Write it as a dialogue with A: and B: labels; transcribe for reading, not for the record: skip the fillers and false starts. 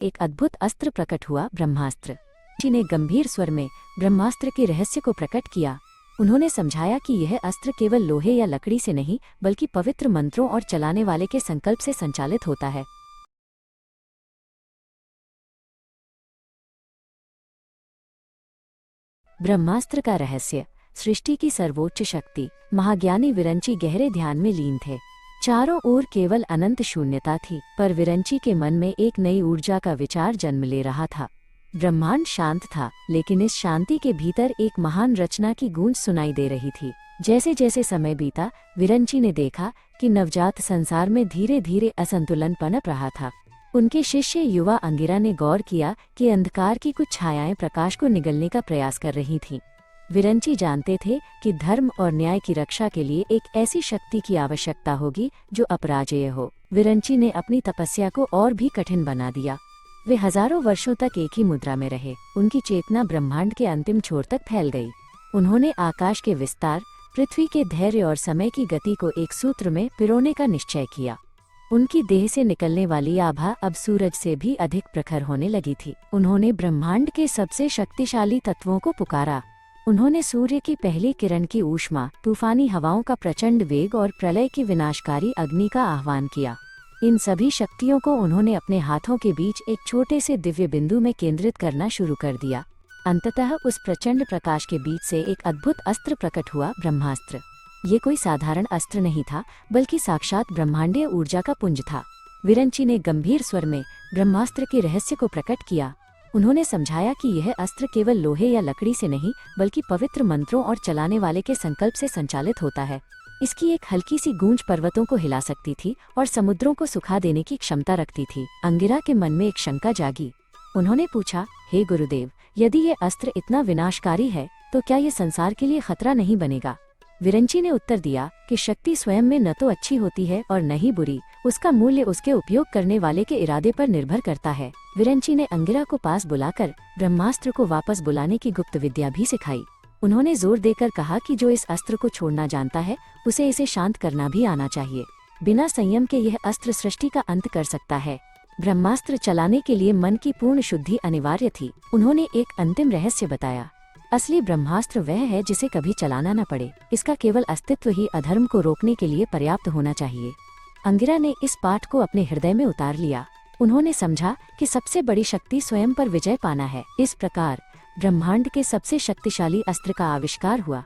A: एक अद्भुत अस्त्र प्रकट हुआ, ब्रह्मास्त्र। ऋषि ने गंभीर स्वर में ब्रह्मास्त्र के रहस्य को प्रकट किया। उन्होंने समझाया कि यह अस्त्र केवल लोहे या लकड़ी से नहीं बल्कि पवित्र मंत्रों और चलाने वाले के संकल्प से संचालित होता है। ब्रह्मास्त्र का रहस्य। सृष्टि की सर्वोच्च शक्ति महाज्ञानी विरंची गहरे ध्यान में लीन थे। चारों ओर केवल अनंत शून्यता थी, पर विरंची के मन में एक नई ऊर्जा का विचार जन्म ले रहा था। ब्रह्मांड शांत था, लेकिन इस शांति के भीतर एक महान रचना की गूंज सुनाई दे रही थी। जैसे जैसे समय बीता, विरंची ने देखा कि नवजात संसार में धीरे धीरे असंतुलन पनप रहा था। उनके शिष्य युवा अंगिरा ने गौर किया कि अंधकार की कुछ छायाएं प्रकाश को निगलने का प्रयास कर रही थीं। विरंची जानते थे कि धर्म और न्याय की रक्षा के लिए एक ऐसी शक्ति की आवश्यकता होगी जो अपराजेय हो। विरंची ने अपनी तपस्या को और भी कठिन बना दिया। वे हजारों वर्षों तक एक ही मुद्रा में रहे। उनकी चेतना ब्रह्मांड के अंतिम छोर तक फैल गई। उन्होंने आकाश के विस्तार, पृथ्वी के धैर्य और समय की गति को एक सूत्र में पिरोने का निश्चय किया। उनकी देह से निकलने वाली आभा अब सूरज से भी अधिक प्रखर होने लगी थी। उन्होंने ब्रह्मांड के सबसे शक्तिशाली तत्वों को पुकारा। उन्होंने सूर्य की पहली किरण की ऊष्मा, तूफानी हवाओं का प्रचंड वेग और प्रलय की विनाशकारी अग्नि का आह्वान किया। इन सभी शक्तियों को उन्होंने अपने हाथों के बीच एक छोटे से दिव्य बिंदु में केंद्रित करना शुरू कर दिया। अंततः उस प्रचंड प्रकाश के बीच से एक अद्भुत अस्त्र प्रकट हुआ, ब्रह्मास्त्र। ये कोई साधारण अस्त्र नहीं था, बल्कि साक्षात ब्रह्मांडीय ऊर्जा का पुंज था। विरंची ने गंभीर स्वर में ब्रह्मास्त्र के रहस्य को प्रकट किया। उन्होंने समझाया कि यह अस्त्र केवल लोहे या लकड़ी से नहीं बल्कि पवित्र मंत्रों और चलाने वाले के संकल्प से संचालित होता है। इसकी एक हल्की सी गूंज पर्वतों को हिला सकती थी और समुद्रों को सुखा देने की क्षमता रखती थी। अंगिरा के मन में एक शंका जागी। उन्होंने पूछा, हे गुरुदेव, यदि ये अस्त्र इतना विनाशकारी है तो क्या ये संसार के लिए खतरा नहीं बनेगा? विरंची ने उत्तर दिया कि शक्ति स्वयं में न तो अच्छी होती है और न ही बुरी, उसका मूल्य उसके उपयोग करने वाले के इरादे पर निर्भर करता है। विरंची ने अंगिरा को पास बुलाकर ब्रह्मास्त्र को वापस बुलाने की गुप्त विद्या भी सिखाई। उन्होंने जोर देकर कहा कि जो इस अस्त्र को छोड़ना जानता है उसे इसे शांत करना भी आना चाहिए। बिना संयम के यह अस्त्र सृष्टि का अंत कर सकता है। ब्रह्मास्त्र चलाने के लिए मन की पूर्ण शुद्धि अनिवार्य थी। उन्होंने एक अंतिम रहस्य बताया। असली ब्रह्मास्त्र वह है जिसे कभी चलाना न पड़े। इसका केवल अस्तित्व ही अधर्म को रोकने के लिए पर्याप्त होना चाहिए। अंगिरा ने इस पाठ को अपने हृदय में उतार लिया। उन्होंने समझा कि सबसे बड़ी शक्ति स्वयं पर विजय पाना है। इस प्रकार ब्रह्मांड के सबसे शक्तिशाली अस्त्र का आविष्कार हुआ।